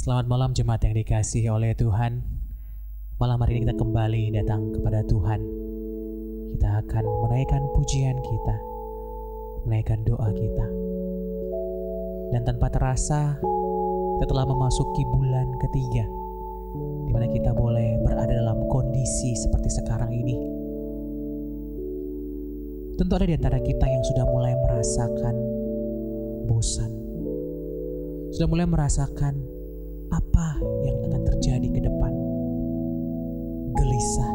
Selamat malam jemaat yang dikasihi oleh Tuhan. Malam hari ini kita kembali datang kepada Tuhan. Kita akan menaikkan pujian kita, menaikkan doa kita. Dan tanpa terasa, kita telah memasuki bulan ketiga, di mana kita boleh berada dalam kondisi seperti sekarang ini. Tentu ada di antara kita yang sudah mulai merasakan bosan, sudah mulai merasakan apa yang akan terjadi ke depan. Gelisah,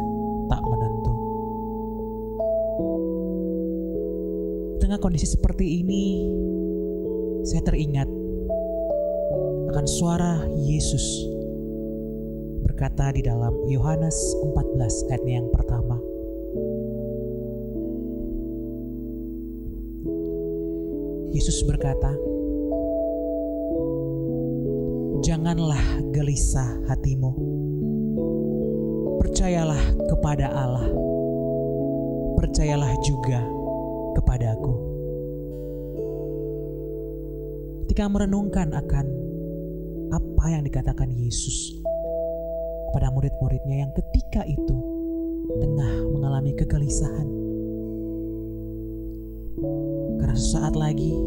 tak menentu. Di tengah kondisi seperti ini, saya teringat akan suara Yesus berkata di dalam Yohanes 14 ayatnya yang pertama. Yesus berkata, "Janganlah gelisah hatimu. Percayalah kepada Allah. Percayalah juga kepadaku." Ketika merenungkan akan apa yang dikatakan Yesus kepada murid-muridnya yang ketika itu tengah mengalami kegelisahan, karena sesaat lagi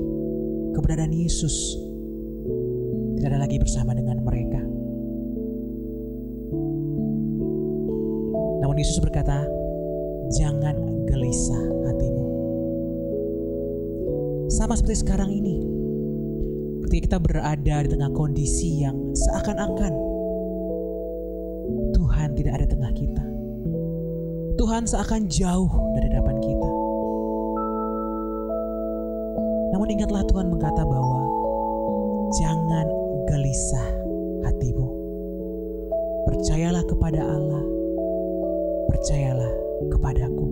keberadaan Yesus tidak ada lagi bersama dengan mereka. Namun Yesus berkata, "Jangan gelisah hatimu." Sama seperti sekarang ini, ketika kita berada di tengah kondisi yang seakan-akan Tuhan tidak ada di tengah kita, Tuhan seakan jauh dari hadapan kita. Namun ingatlah Tuhan berkata bahwa jangan gelisah hatimu. Percayalah kepada Allah. Percayalah kepadaku.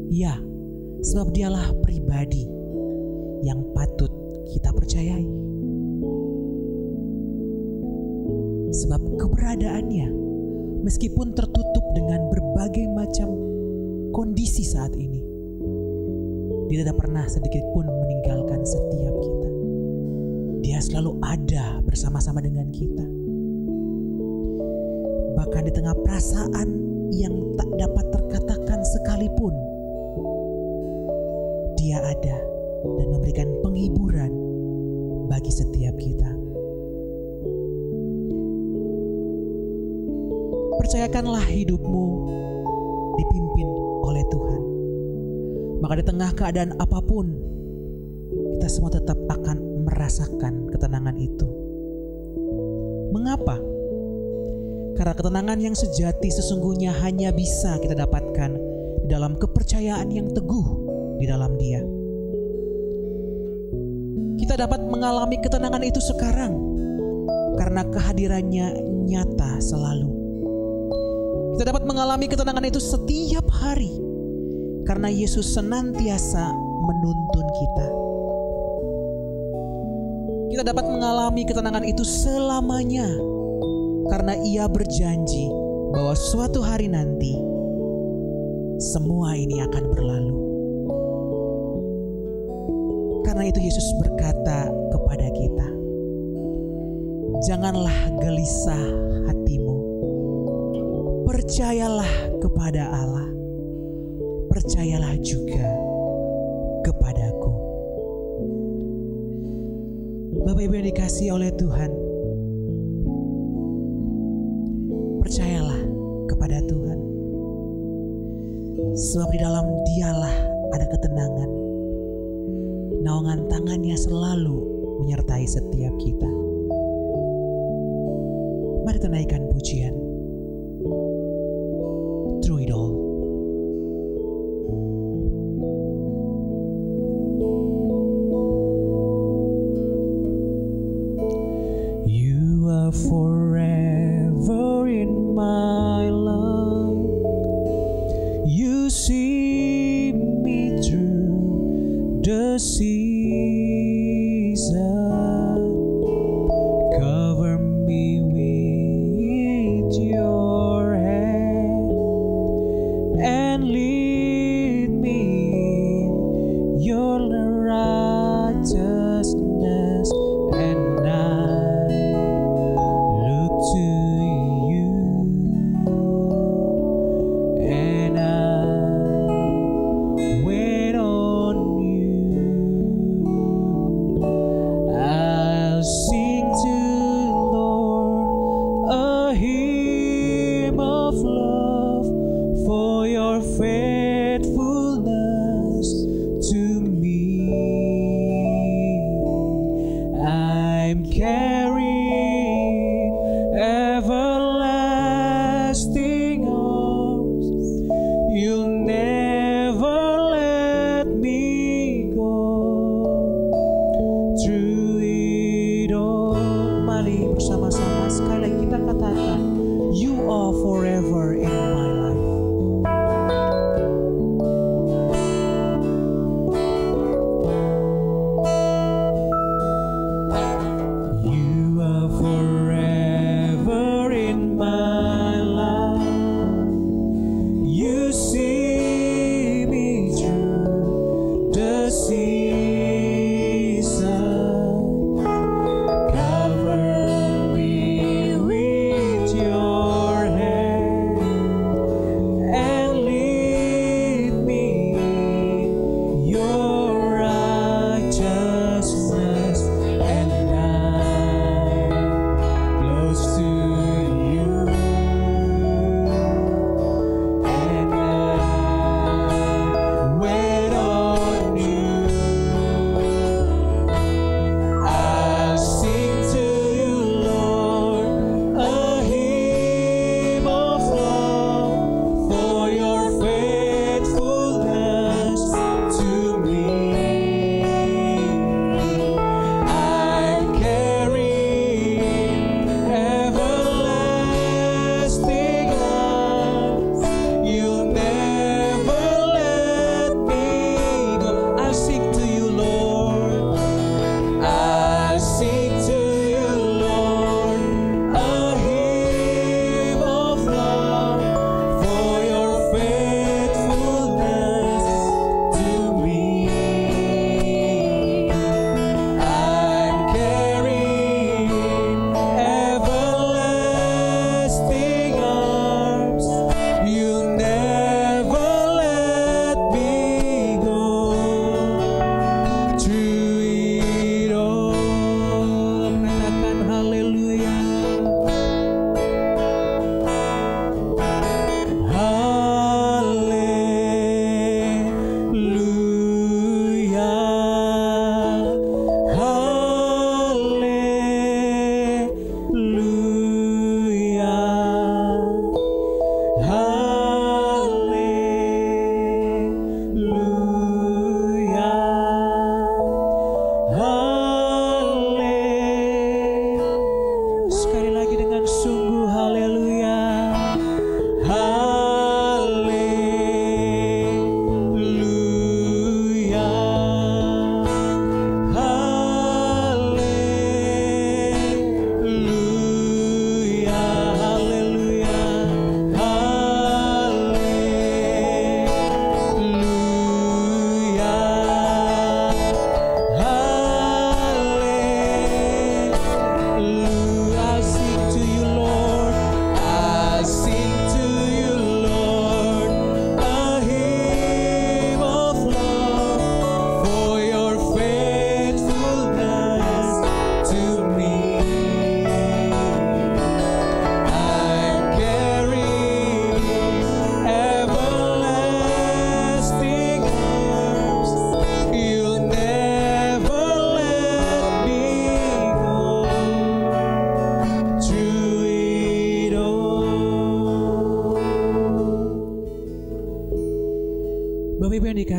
Ya, sebab dialah pribadi yang patut kita percayai. Sebab keberadaannya, meskipun tertutup dengan berbagai macam kondisi saat ini, Dia tidak pernah sedikit pun meninggalkan setiap kita. Dia selalu ada bersama-sama dengan kita. Bahkan di tengah perasaan yang tak dapat terkatakan sekalipun, Dia ada dan memberikan penghiburan bagi setiap kita. Percayakanlah hidupmu dipimpin oleh Tuhan. Maka di tengah keadaan apapun, kita semua tetap akan merasakan ketenangan itu. Mengapa? Karena ketenangan yang sejati sesungguhnya hanya bisa kita dapatkan di dalam kepercayaan yang teguh di dalam Dia. Kita dapat mengalami ketenangan itu sekarang karena kehadirannya nyata selalu. Kita dapat mengalami ketenangan itu setiap hari karena Yesus senantiasa menuntun kita. Kita dapat mengalami ketenangan itu selamanya karena Ia berjanji bahwa suatu hari nanti semua ini akan berlalu. Karena itu Yesus berkata kepada kita, "Janganlah gelisah hatimu. Percayalah kepada Allah. Percayalah juga kepadaku." Bapak Ibu yang dikasihi oleh Tuhan, percayalah kepada Tuhan. Sebab di dalam Dialah ada ketenangan. Naungan tangannya selalu menyertai setiap kita. Mari kita naikkan pujian. Through it all. You are forever in my life. You see me through the season. Cover me with your hand and lead me in your righteousness, and I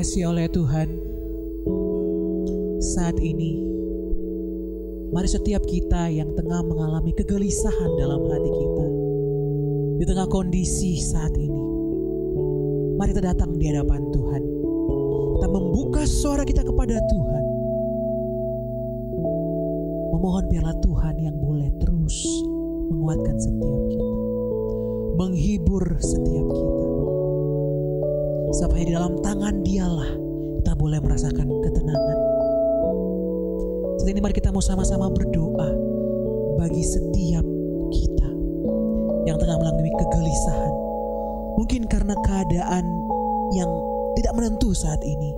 dikasihi oleh Tuhan, saat ini mari setiap kita yang tengah mengalami kegelisahan dalam hati kita, di tengah kondisi saat ini, mari kita datang di hadapan Tuhan. Kita membuka suara kita kepada Tuhan, memohon biarlah Tuhan yang boleh terus menguatkan setiap kita, menghibur setiap kita, sampai di dalam tangan Dialah kita boleh merasakan ketenangan. Saat ini mari kita mau sama-sama berdoa bagi setiap kita yang tengah mengalami kegelisahan, mungkin karena keadaan yang tidak menentu saat ini,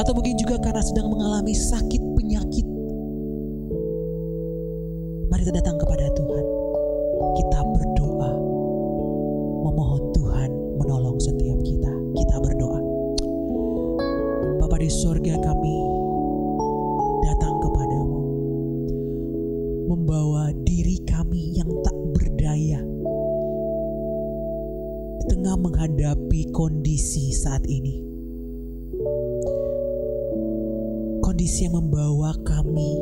atau mungkin juga karena sedang mengalami sakit penyakit. Mari kita datang kepada Tuhan, kita berdoa, memohon Tuhan menolong setiap kita. Kita berdoa. Bapa di surga, kami datang kepadamu, membawa diri kami yang tak berdaya di tengah menghadapi kondisi saat ini. Kondisi yang membawa kami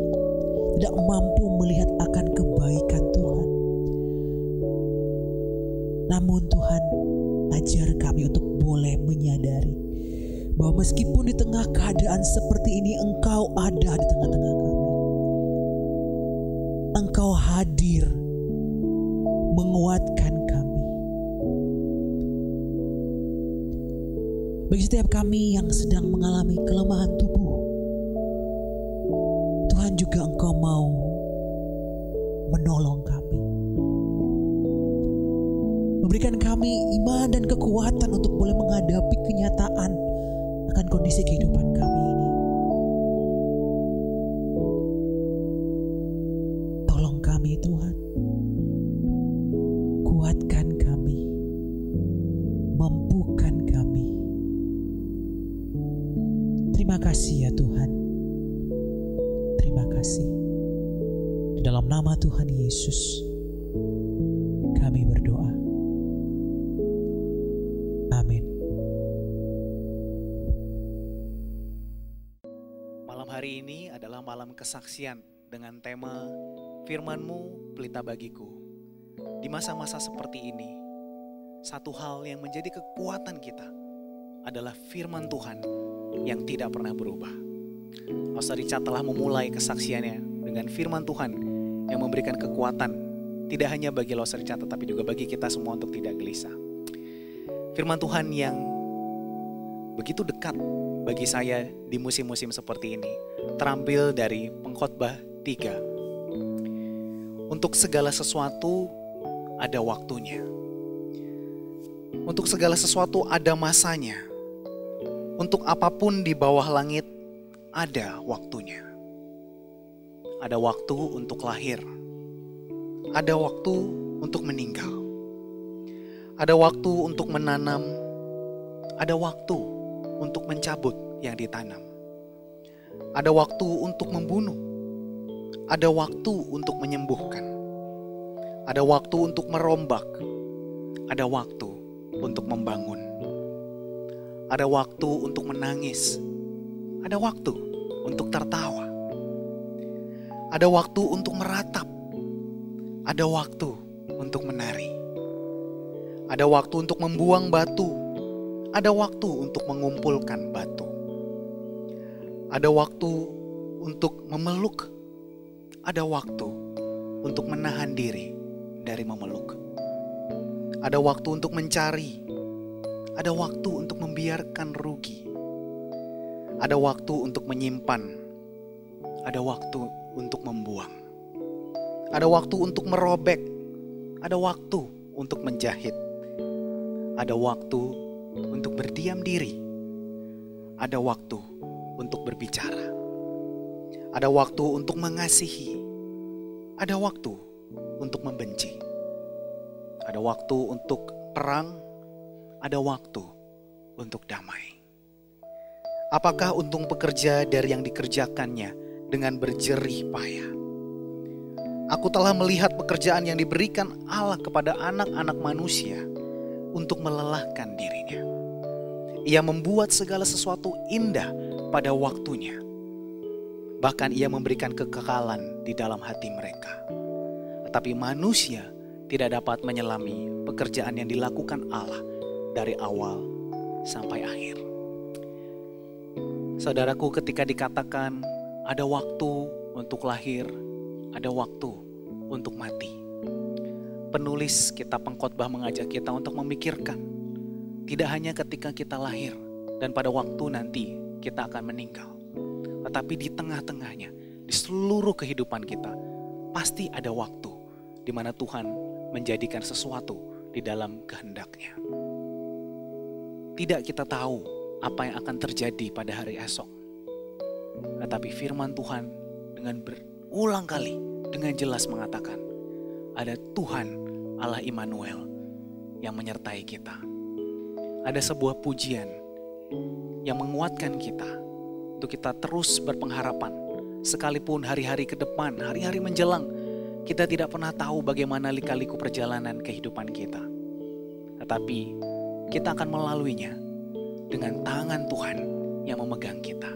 tidak mampu melihat akan kebaikan Tuhan. Namun Tuhan, ajar kami untuk boleh menyadari bahwa meskipun di tengah keadaan seperti ini, Engkau ada di tengah-tengah kami. Engkau hadir menguatkan kami. Bagi setiap kami yang sedang mengalami kelemahan tubuh, Tuhan juga Engkau mau menolong kami, memberikan kami iman dan kekuatan untuk boleh menghadapi kenyataan akan kondisi kehidupan kami ini. Tolong kami Tuhan, kuatkan kami, mampukan kami. Terima kasih ya Tuhan, terima kasih. Di dalam nama Tuhan Yesus kami berdoa. Amin. Malam hari ini adalah malam kesaksian dengan tema Firman-Mu Pelita Bagiku. Di masa-masa seperti ini, satu hal yang menjadi kekuatan kita adalah firman Tuhan yang tidak pernah berubah. Pastor Richard telah memulai kesaksiannya dengan firman Tuhan yang memberikan kekuatan tidak hanya bagi Pastor Richard tetapi juga bagi kita semua untuk tidak gelisah. Firman Tuhan yang begitu dekat bagi saya di musim-musim seperti ini terambil dari Pengkhotbah 3. Untuk segala sesuatu ada waktunya. Untuk segala sesuatu ada masanya. Untuk apapun di bawah langit ada waktunya. Ada waktu untuk lahir. Ada waktu untuk meninggal. Ada waktu untuk menanam. Ada waktu untuk mencabut yang ditanam. Ada waktu untuk membunuh. Ada waktu untuk menyembuhkan. Ada waktu untuk merombak. Ada waktu untuk membangun. Ada waktu untuk menangis. Ada waktu untuk tertawa. Ada waktu untuk meratap. Ada waktu untuk menari. Ada waktu untuk membuang batu. Ada waktu untuk mengumpulkan batu. Ada waktu untuk memeluk. Ada waktu untuk menahan diri dari memeluk. Ada waktu untuk mencari. Ada waktu untuk membiarkan rugi. Ada waktu untuk menyimpan. Ada waktu untuk membuang. Ada waktu untuk merobek. Ada waktu untuk menjahit. Ada waktu untuk berdiam diri. Ada waktu untuk berbicara. Ada waktu untuk mengasihi. Ada waktu untuk membenci. Ada waktu untuk perang. Ada waktu untuk damai. Apakah untung pekerja dari yang dikerjakannya dengan berjerih payah? Aku telah melihat pekerjaan yang diberikan Allah kepada anak-anak manusia untuk melelahkan dirinya. Ia membuat segala sesuatu indah pada waktunya. Bahkan ia memberikan kekekalan di dalam hati mereka. Tetapi manusia tidak dapat menyelami pekerjaan yang dilakukan Allah dari awal sampai akhir. Saudaraku, ketika dikatakan ada waktu untuk lahir, ada waktu untuk mati. Penulis kitab Pengkhotbah mengajak kita untuk memikirkan, tidak hanya ketika kita lahir dan pada waktu nanti kita akan meninggal, tetapi di tengah-tengahnya, di seluruh kehidupan kita, pasti ada waktu di mana Tuhan menjadikan sesuatu di dalam kehendak-Nya. Tidak kita tahu apa yang akan terjadi pada hari esok, tetapi firman Tuhan dengan berulang kali, dengan jelas mengatakan, ada Tuhan Allah Immanuel yang menyertai kita. Ada sebuah pujian yang menguatkan kita untuk kita terus berpengharapan. Sekalipun hari-hari ke depan, hari-hari menjelang, kita tidak pernah tahu bagaimana lika-liku perjalanan kehidupan kita. Tetapi kita akan melaluinya dengan tangan Tuhan yang memegang kita.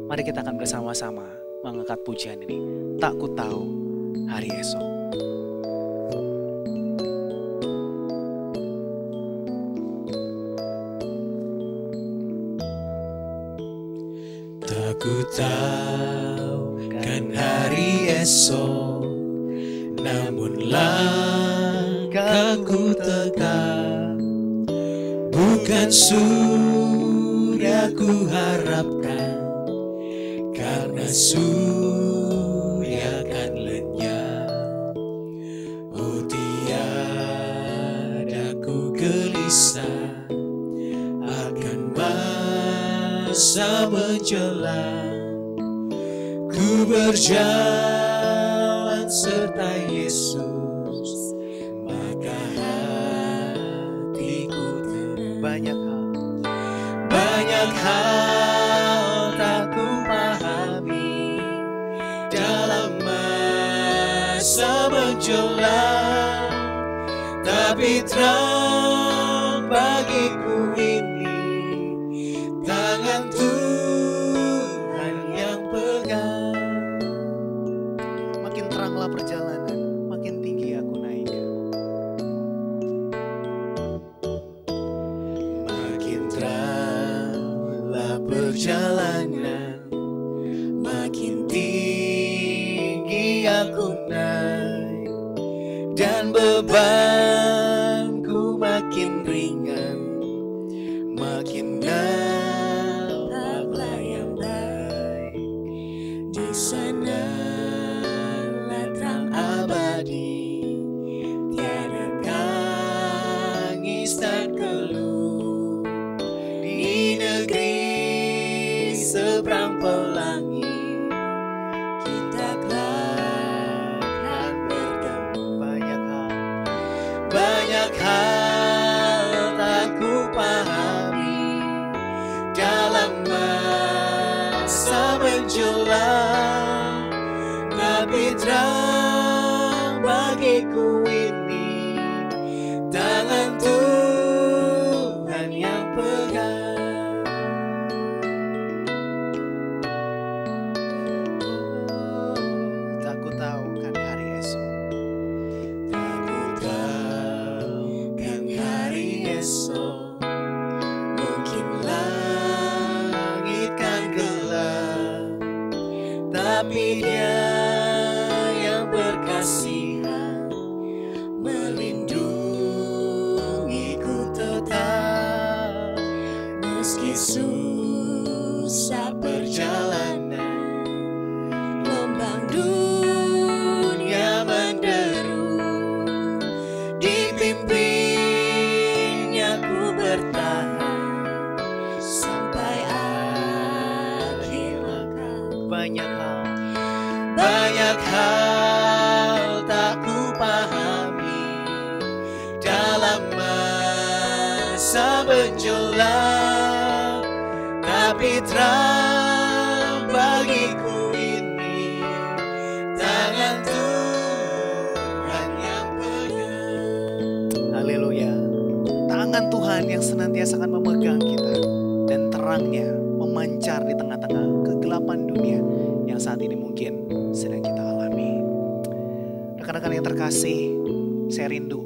Mari kita akan bersama-sama mengangkat pujian ini. Tak ku tahu hari esok. Ku tahu kan hari esok, namun langkahku tegak. Bukan surya ku harapkan, karena surya kan lenyap. Oh tiada ku gelisah akan masa menjelang. Ku berjalan serta Yesus, maka hatiku tenang. Banyak hal tak ku pahami dalam masa menjelang, tapi terang bagiku ini tangan Tuhan yang pegang. Makin teranglah perjalanan, makin tinggi aku naik. Makin teranglah perjalanan, makin tinggi aku naik, dan bebanku makin ringan, makin nampak yang baik. Di sanalah terang abadi, tiada tangis dan keluh. Di negeri seberang pelangi, kita akan bertemu. Banyak hal tak ku pahami dalam masa menjelang, tapi terang bagiku ini tangan Tuhan yang pegang. Tak ku tahu kan hari esok. Tak ku tahu kan hari esok, mungkin langit kan gelap, tapi Dia yang berkasihan melindungiku tetap. Meski susah perjalanan, gelombang dunia menderu, dipimpinnya ku bertahan sampai akhir langkah. Banyak hal tak ku pahami dalam masa menjelang, tapi terang bagiku ini tangan Tuhan yang pegang. Haleluya. Tangan Tuhan yang senantiasa akan memegang kita. terangnya memancar di tengah-tengah kegelapan dunia yang saat ini mungkin sedang kita alami. Rekan-rekan yang terkasih, saya rindu,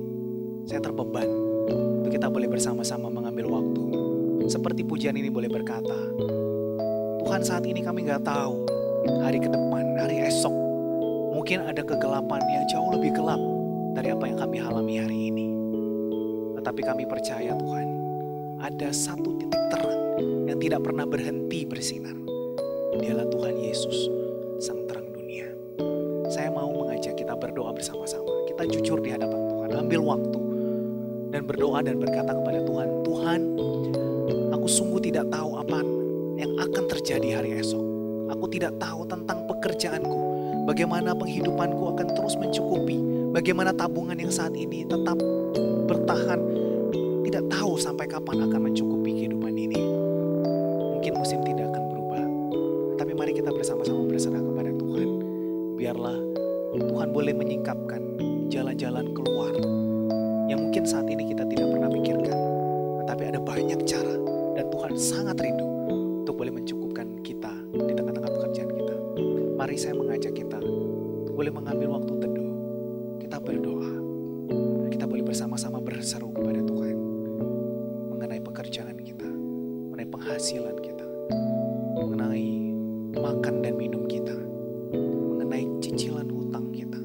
saya terbeban untuk kita boleh bersama-sama mengambil waktu. Seperti pujian ini boleh berkata, Tuhan, saat ini kami gak tahu hari ke depan, hari esok, mungkin ada kegelapan yang jauh lebih gelap dari apa yang kami alami hari ini. Tetapi kami percaya Tuhan, ada satu titik terang yang tidak pernah berhenti bersinar. Dialah Tuhan Yesus, Sang Terang Dunia. Saya mau mengajak kita berdoa bersama-sama. Kita jujur di hadapan Tuhan, ambil waktu dan berdoa dan berkata kepada Tuhan, Tuhan, aku sungguh tidak tahu apa yang akan terjadi hari esok. Aku tidak tahu tentang pekerjaanku, bagaimana penghidupanku akan terus mencukupi, bagaimana tabungan yang saat ini tetap bertahan, tidak tahu sampai kapan akan mencukupi kehidupan ini. Mungkin musim tidak akan berubah, tapi mari kita bersama-sama berserah kepada Tuhan. Biarlah Tuhan boleh menyingkapkan jalan-jalan keluar yang mungkin saat ini kita tidak pernah pikirkan, tetapi ada banyak cara dan Tuhan sangat rindu untuk boleh mencukupkan kita di tengah-tengah pekerjaan kita. Mari saya mengajak kita untuk boleh mengambil waktu teduh, kita berdoa, kita boleh bersama-sama berseru kepada Tuhan mengenai pekerjaan kita, mengenai penghasilan kita, mengenai makan dan minum kita, mengenai cicilan hutang kita,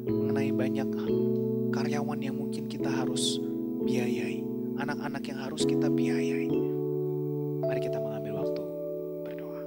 mengenai banyak karyawan yang mungkin kita harus biayai, anak-anak yang harus kita biayai. Mari kita mengambil waktu berdoa.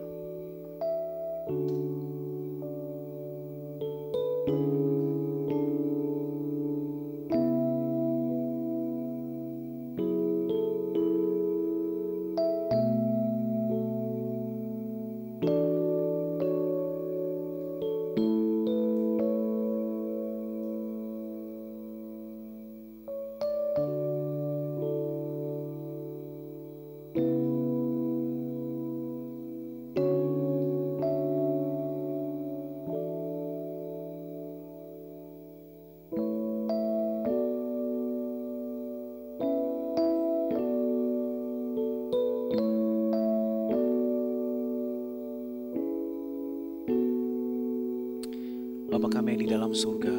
Bapa kami yang di dalam surga,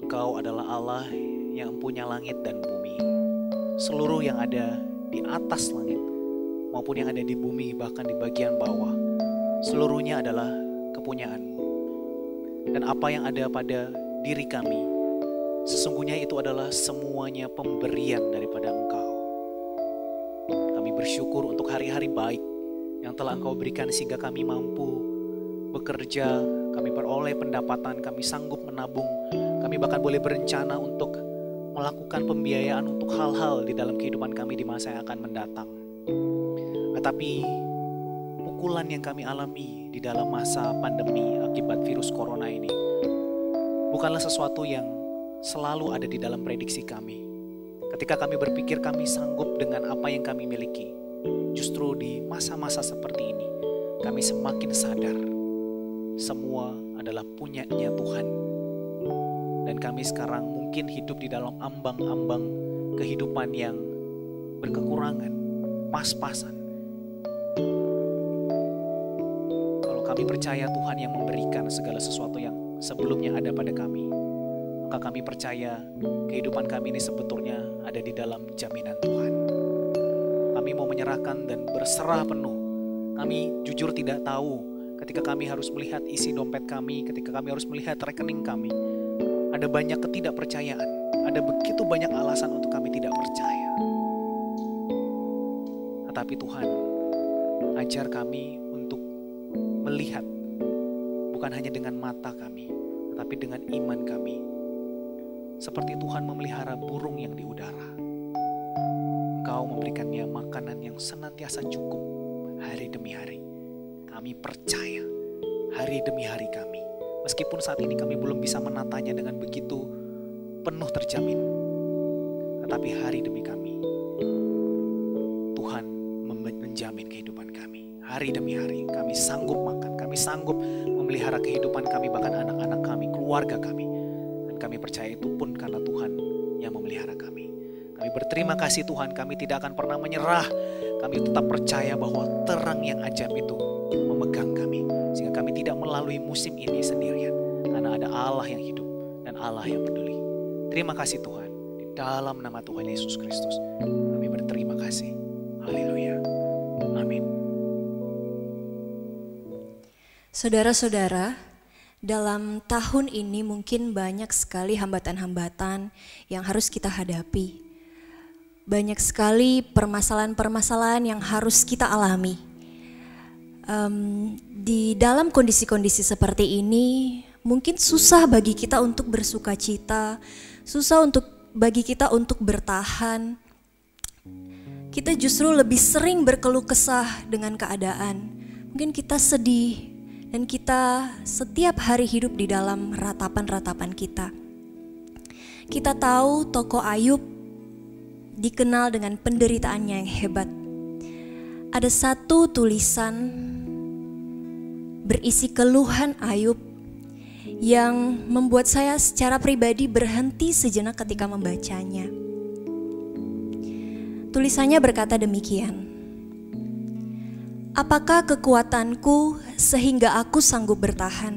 Engkau adalah Allah yang punya langit dan bumi. Seluruh yang ada di atas langit maupun yang ada di bumi, bahkan di bagian bawah, seluruhnya adalah kepunyaan-Mu. Dan apa yang ada pada diri kami, sesungguhnya itu adalah semuanya pemberian daripada Engkau. Kami bersyukur untuk hari-hari baik yang telah Engkau berikan sehingga kami mampu bekerja, kami beroleh pendapatan, kami sanggup menabung, kami bahkan boleh berencana untuk melakukan pembiayaan untuk hal-hal di dalam kehidupan kami di masa yang akan mendatang. Tetapi pukulan yang kami alami di dalam masa pandemi akibat virus corona ini bukanlah sesuatu yang selalu ada di dalam prediksi kami. Ketika kami berpikir kami sanggup dengan apa yang kami miliki, justru di masa-masa seperti ini kami semakin sadar semua adalah punyanya Tuhan. Dan kami sekarang mungkin hidup di dalam ambang-ambang kehidupan yang berkekurangan, pas-pasan. Kalau kami percaya Tuhan yang memberikan segala sesuatu yang sebelumnya ada pada kami, maka kami percaya kehidupan kami ini sebetulnya ada di dalam jaminan Tuhan. Kami mau menyerahkan dan berserah penuh. Kami jujur tidak tahu ketika kami harus melihat isi dompet kami, ketika kami harus melihat rekening kami, ada banyak ketidakpercayaan, ada begitu banyak alasan untuk kami tidak percaya. Tetapi Tuhan, ajar kami untuk melihat bukan hanya dengan mata kami, tetapi dengan iman kami. Seperti Tuhan memelihara burung yang di udara, Engkau memberikannya makanan yang senantiasa cukup hari demi hari. Kami percaya hari demi hari kami, meskipun saat ini kami belum bisa menatanya dengan begitu penuh terjamin, tetapi hari demi kami Tuhan menjamin kehidupan kami. Hari demi hari kami sanggup makan, kami sanggup memelihara kehidupan kami, bahkan anak-anak kami, keluarga kami. Dan kami percaya itu pun karena Tuhan yang memelihara kami. Kami berterima kasih Tuhan, kami tidak akan pernah menyerah kami tetap percaya bahwa terang yang ajaib itu memegang kami. Sehingga kami tidak melalui musim ini sendirian. Karena ada Allah yang hidup dan Allah yang peduli. Terima kasih Tuhan. Di dalam nama Tuhan Yesus Kristus kami berterima kasih. Haleluya. Amin. Saudara-saudara, dalam tahun ini mungkin banyak sekali hambatan-hambatan yang harus kita hadapi. Banyak sekali permasalahan-permasalahan yang harus kita alami. Di dalam kondisi-kondisi seperti ini, mungkin susah bagi kita untuk bersuka cita, susah bagi kita untuk bertahan. Kita justru lebih sering berkeluh kesah dengan keadaan. Mungkin kita sedih dan kita setiap hari hidup di dalam ratapan-ratapan kita. Kita tahu tokoh Ayub dikenal dengan penderitaannya yang hebat. Ada satu tulisan berisi keluhan Ayub yang membuat saya secara pribadi berhenti sejenak ketika membacanya. Tulisannya berkata demikian. Apakah kekuatanku sehingga aku sanggup bertahan?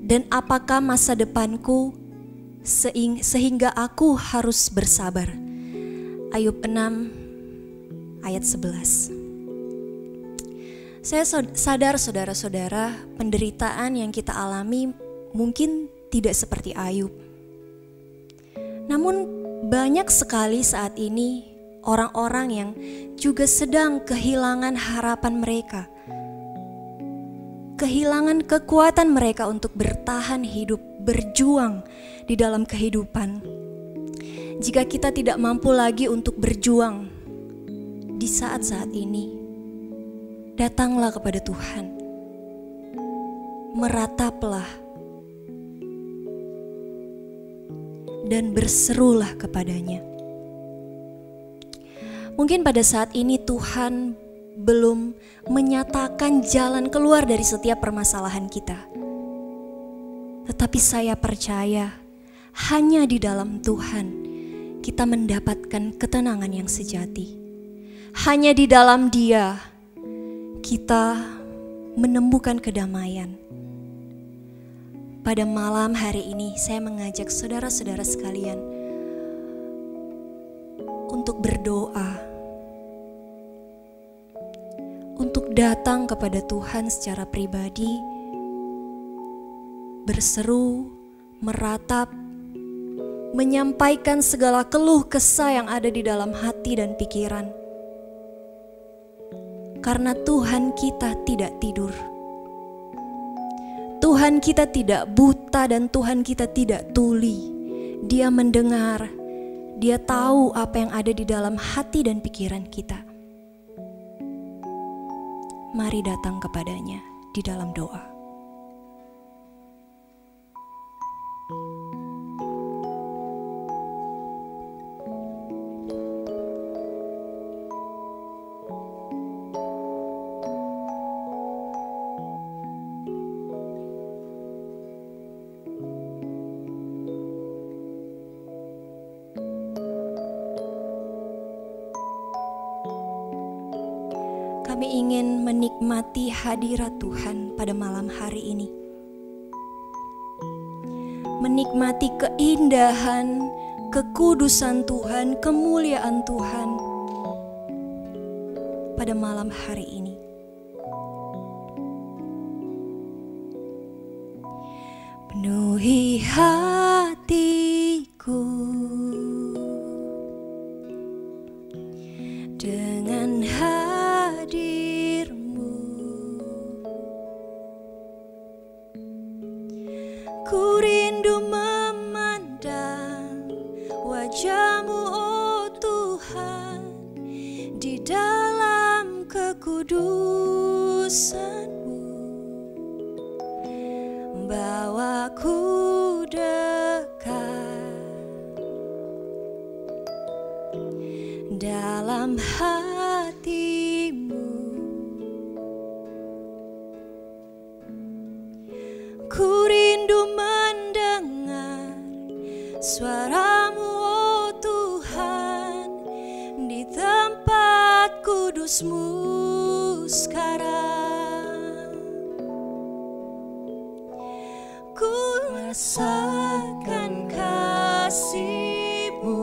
Dan apakah masa depanku sehingga aku harus bersabar? Ayub 6 ayat 11. Saya sadar saudara-saudara, penderitaan yang kita alami mungkin tidak seperti Ayub. Namun banyak sekali saat ini orang-orang yang juga sedang kehilangan harapan mereka, kehilangan kekuatan mereka untuk bertahan hidup, berjuang di dalam kehidupan. Jika kita tidak mampu lagi untuk berjuang di saat-saat ini, datanglah kepada Tuhan, merataplah dan berserulah kepadanya. Mungkin pada saat ini Tuhan belum menyatakan jalan keluar dari setiap permasalahan kita. Tetapi saya percaya hanya di dalam Tuhan kita mendapatkan ketenangan yang sejati. Hanya di dalam Dia kita menemukan kedamaian. Pada malam hari ini saya mengajak saudara-saudara sekalian untuk berdoa, untuk datang kepada Tuhan secara pribadi, berseru, meratap, menyampaikan segala keluh kesah yang ada di dalam hati dan pikiran. Karena Tuhan kita tidak tidur. Tuhan kita tidak buta dan Tuhan kita tidak tuli. Dia mendengar, Dia tahu apa yang ada di dalam hati dan pikiran kita. Mari datang kepadanya di dalam doa. Kami ingin menikmati hadirat Tuhan pada malam hari ini. Menikmati keindahan, kekudusan Tuhan, kemuliaan Tuhan pada malam hari ini. Penuhi hatiku dengan hadir-Mu. Ku rindu memandang wajah-Mu, oh Tuhan, di dalam kekudusan-Mu. Bawaku dekat dalam hati-Mu. Ku rindu mendengar suara-Mu, oh Tuhan, di tempat sekarang. Ku rasakan kasih-Mu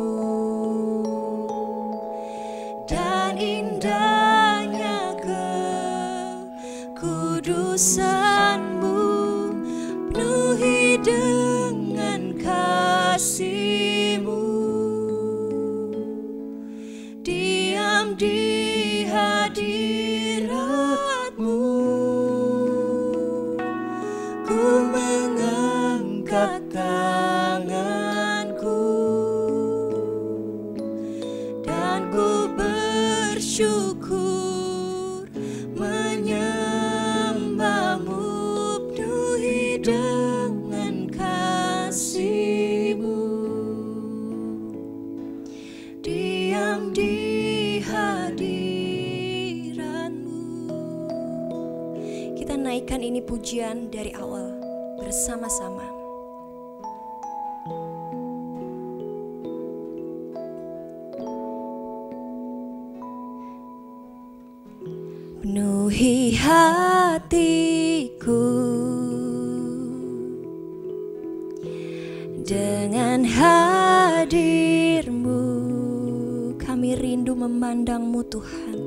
dan indahnya kekudusan-Mu, penuhi dengan kasih-Mu. Diam di hadirat-Mu, ku mengangkat tanganku dan ku bersyukur menyembah-Mu, penuhi dengan kasih-Mu. Diam di hadirat-Mu. Kita naikkan ini pujian dari awal bersama-sama. Penuhi hatiku dengan hadir-Mu. Kami rindu memandang-Mu Tuhan.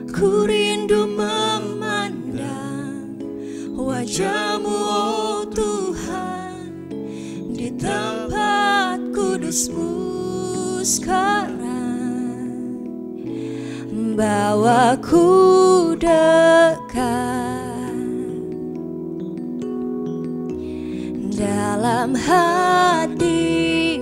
Ku rindu memandang wajah-Mu, oh Tuhan, di tempat kudus-Mu sekarang. Bawaku dekat dalam hati-Mu.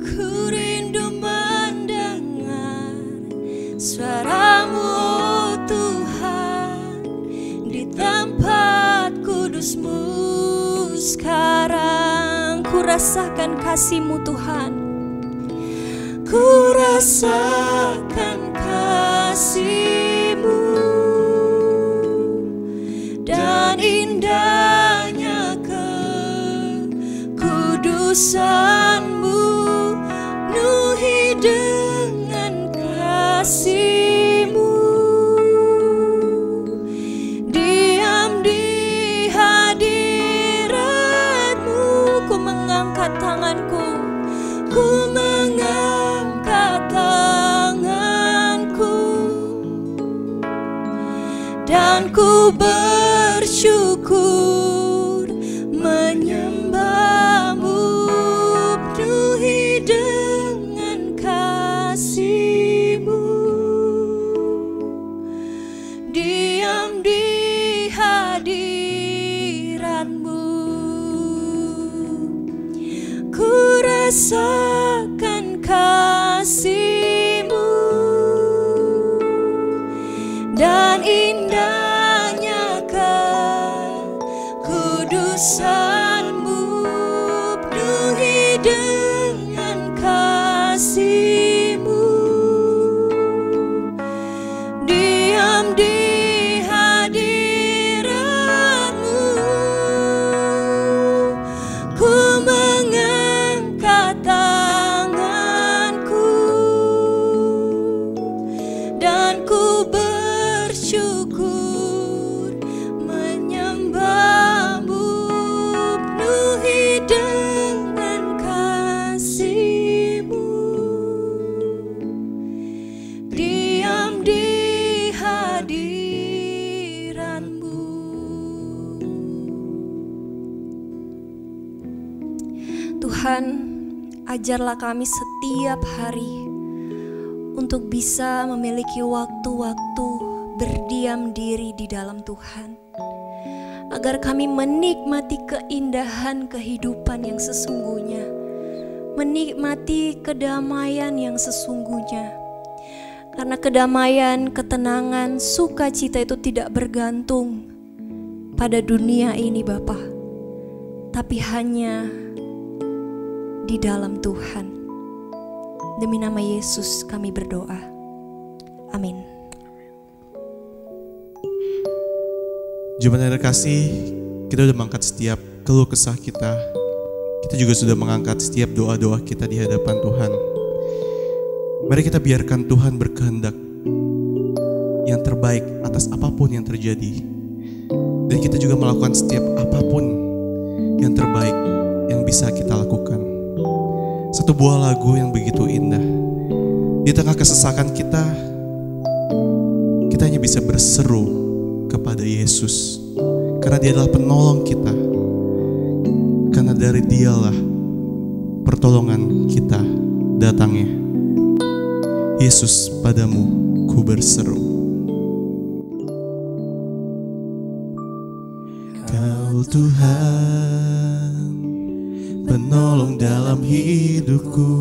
Ku rindu mendengar suara-Mu, oh Tuhan, di tempat kudus-Mu sekarang. Ku rasakan kasih-Mu Tuhan. Ku rasakan kasih-Mu dan indahnya kekudusan-Mu, penuhi dengan kasih-Mu. Diam di hadirat-Mu, ku mengangkat tanganku, ku mengangkat tanganku dan ku bersyukur menyembah-Mu, penuhi dengan kasih-Mu. Diam di hadirat-Mu, ku rasakan kasih-Mu dan indahnya kekudusan-Mu, penuhi dengan kasih-Mu. Diam di hadirat-Mu, ku mengangkat tanganku dan ku bersyukur menyembah-Mu, penuhi dengan kasih-Mu. Diam di hadirat-Mu. Tuhan, ajarlah kami setiap hari untuk bisa memiliki waktu-waktu berdiam diri di dalam Tuhan, agar kami menikmati keindahan kehidupan yang sesungguhnya, menikmati kedamaian yang sesungguhnya. Karena kedamaian, ketenangan, sukacita itu tidak bergantung pada dunia ini Bapa, tapi hanya di dalam Tuhan. Demi nama Yesus kami berdoa. Amin. Jemaat yang terkasih, kita sudah mengangkat setiap keluh kesah kita. Kita juga sudah mengangkat setiap doa-doa kita di hadapan Tuhan. Mari kita biarkan Tuhan berkehendak yang terbaik atas apapun yang terjadi. Dan kita juga melakukan setiap apapun yang terbaik yang bisa kita lakukan. Satu buah lagu yang begitu indah. Di tengah kesesakan kita hanya bisa berseru kepada Yesus. Karena Dia adalah penolong kita. Karena dari Dialah pertolongan kita datangnya. Yesus, padamu ku berseru. Kau Tuhan, penolong dalam hidupku.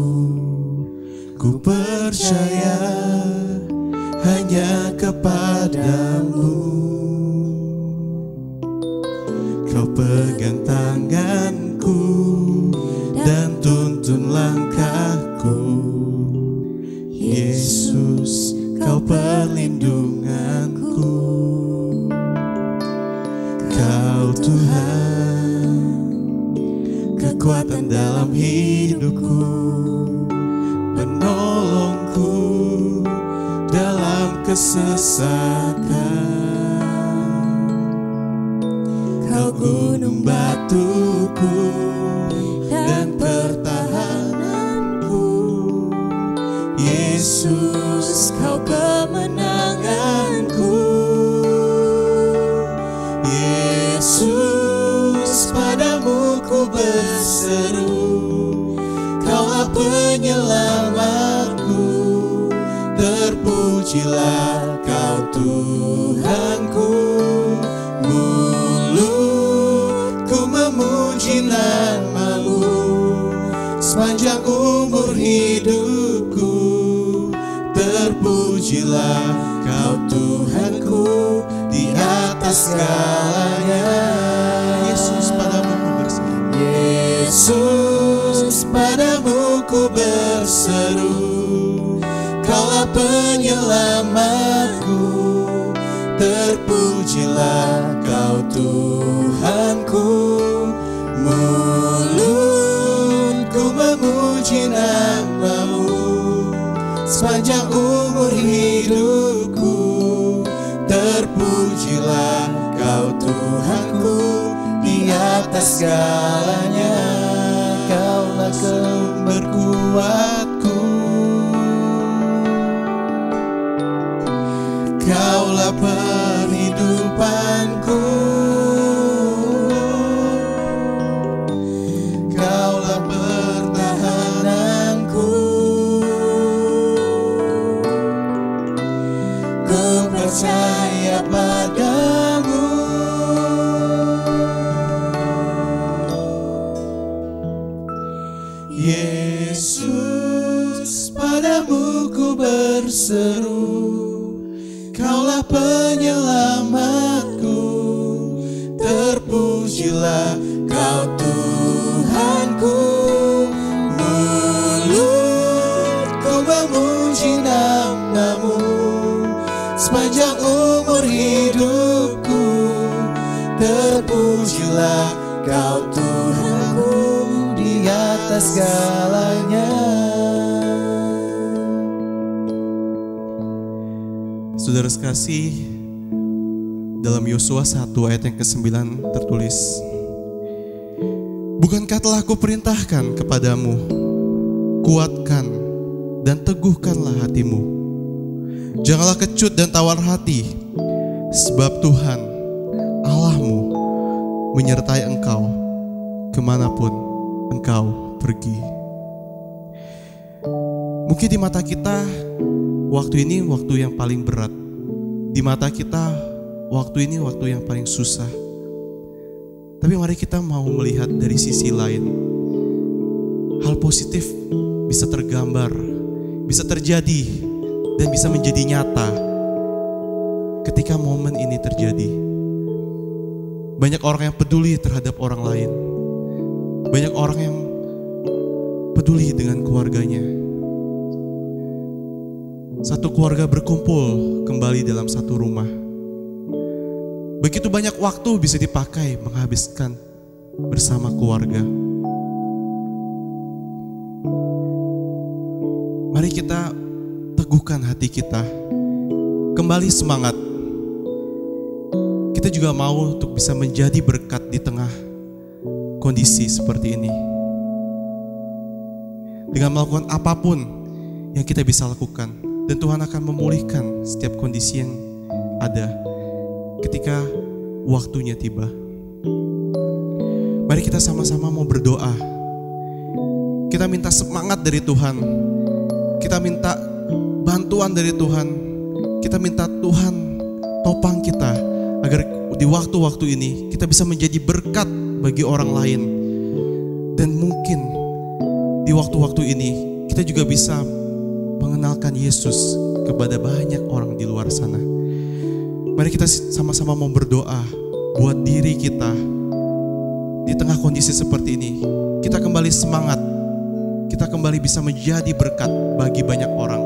Ku percaya hanya kepadamu. Kau pegang tanganku dan tuntun langkahku. Yesus, Kau perlindunganku. Kau Tuhan, kekuatan dalam hidupku, penolongku dalam kesesakan. Kau gunung batuku dan pertahananku. Yesus, Kau kemenanganku. Yesus, padamu ku berseru. Kaulah penyelamatku. Terpujilah Kau Tuhanku. Mulutku memuji nama-Mu sepanjang umur hidupku. Terpujilah Kau Tuhanku di atas segalanya. Yesus, padamu ku berseru. Yesus, padamu ku berseru. Kaulah penyelamatku. Terpujilah Kau Tuhanku. Mulutku memuji nama-Mu sepanjang umur hidupku. Terpujilah Kau Tuhanku di atas segalanya. Kaulah sumber kuatku. Kaulah perhidupanku. Kaulah pertahananku. Ku percaya padamu. Yesus, padamu ku berseru. Kaulah penyelamatku. Terpujilah Kau Tuhanku. Mulutku memuji nama-Mu sepanjang umur hidupku. Terpujilah Kau Tuhanku di atas segalanya. Saudara sekasih, dalam Yosua 1 ayat yang ke-9 tertulis, bukankah telah kuperintahkan kepadamu, kuatkan dan teguhkanlah hatimu. Janganlah kecut dan tawar hati, sebab Tuhan Allahmu menyertai engkau kemanapun engkau pergi. Mungkin di mata kita waktu ini waktu yang paling berat. Di mata kita waktu ini waktu yang paling susah. Tapi mari kita mau melihat dari sisi lain. Hal positif bisa tergambar, bisa terjadi, dan bisa menjadi nyata ketika momen ini terjadi. Banyak orang yang peduli terhadap orang lain. Banyak orang yang peduli dengan keluarganya. Satu keluarga berkumpul kembali dalam satu rumah. Begitu banyak waktu bisa dipakai menghabiskan bersama keluarga. Mari kita teguhkan hati kita, kembali semangat. Kita juga mau untuk bisa menjadi berkat di tengah kondisi seperti ini. Dengan melakukan apapun yang kita bisa lakukan, dan Tuhan akan memulihkan setiap kondisi yang ada ketika waktunya tiba. Mari kita sama-sama mau berdoa. Kita minta semangat dari Tuhan. Kita minta bantuan dari Tuhan. Kita minta Tuhan topang kita agar di waktu-waktu ini kita bisa menjadi berkat bagi orang lain. Dan mungkin di waktu-waktu ini kita juga bisa mengenalkan Yesus kepada banyak orang di luar sana. Mari kita sama-sama mau berdoa buat diri kita di tengah kondisi seperti ini. Kita kembali semangat, kita kembali bisa menjadi berkat bagi banyak orang,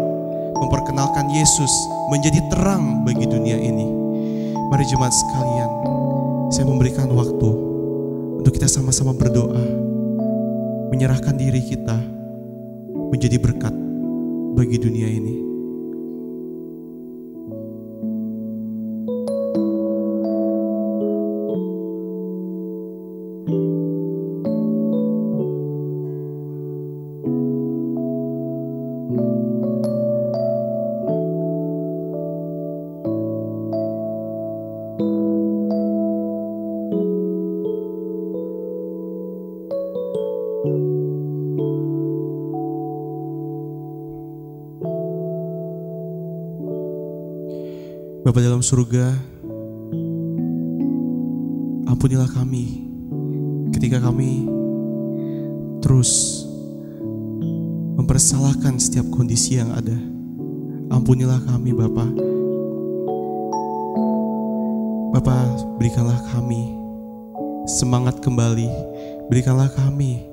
memperkenalkan Yesus menjadi terang bagi dunia ini. Mari jemaat sekalian, saya memberikan waktu untuk kita sama-sama berdoa, menyerahkan diri kita menjadi berkat bagi dunia ini. Bapa dalam surga, ampunilah kami ketika kami terus mempersalahkan setiap kondisi yang ada. Ampunilah kami Bapa. Bapa, berikanlah kami semangat kembali. Berikanlah kami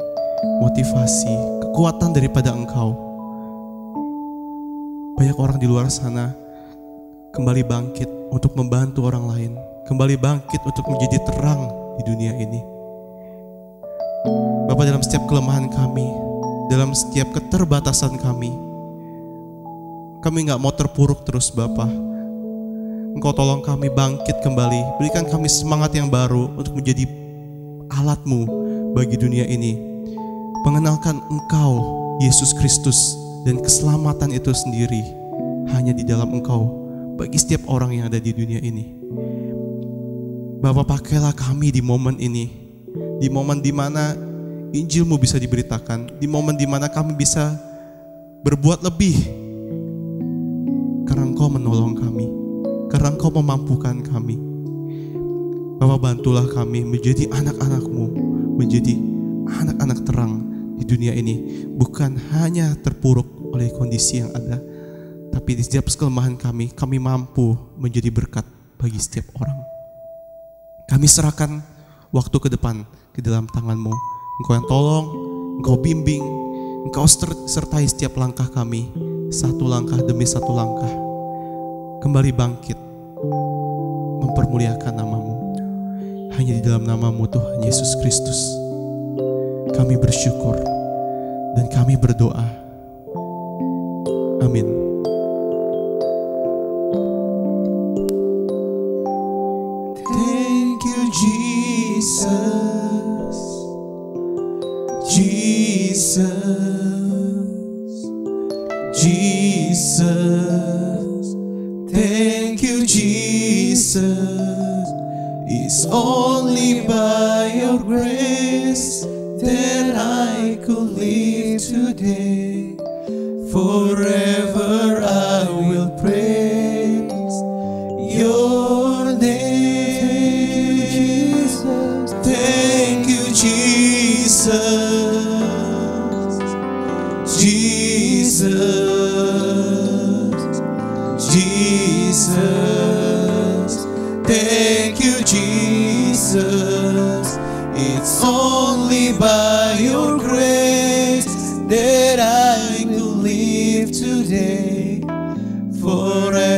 motivasi, kekuatan daripada Engkau. Banyak orang di luar sana kembali bangkit untuk membantu orang lain, kembali bangkit untuk menjadi terang di dunia ini. Bapa, dalam setiap kelemahan kami, dalam setiap keterbatasan kami gak mau terpuruk terus Bapa. Engkau tolong kami bangkit kembali, berikan kami semangat yang baru untuk menjadi alat-Mu bagi dunia ini. Mengenalkan Engkau, Yesus Kristus, dan keselamatan itu sendiri hanya di dalam Engkau bagi setiap orang yang ada di dunia ini. Bapa, pakailah kami di momen ini, di momen di mana Injil-Mu bisa diberitakan, di momen di mana kami bisa berbuat lebih, karena Engkau menolong kami, karena Engkau memampukan kami. Bapa, bantulah kami menjadi anak-anak-Mu, menjadi anak-anak terang di dunia ini, bukan hanya terpuruk oleh kondisi yang ada, tapi di setiap kelemahan kami mampu menjadi berkat bagi setiap orang. Kami serahkan waktu ke depan ke dalam tangan-Mu. Engkau yang tolong, Engkau bimbing, Engkau sertai setiap langkah kami, satu langkah demi satu langkah. Kembali bangkit, mempermuliakan nama-Mu. Hanya di dalam nama-Mu Tuhan Yesus Kristus kami bersyukur dan kami berdoa. Amin. Jesus, thank you Jesus. It's only by your grace that I could live today. Forever I will praise your name. Thank you Jesus. Jesus, thank you Jesus. It's only by your grace that I could live today. Forever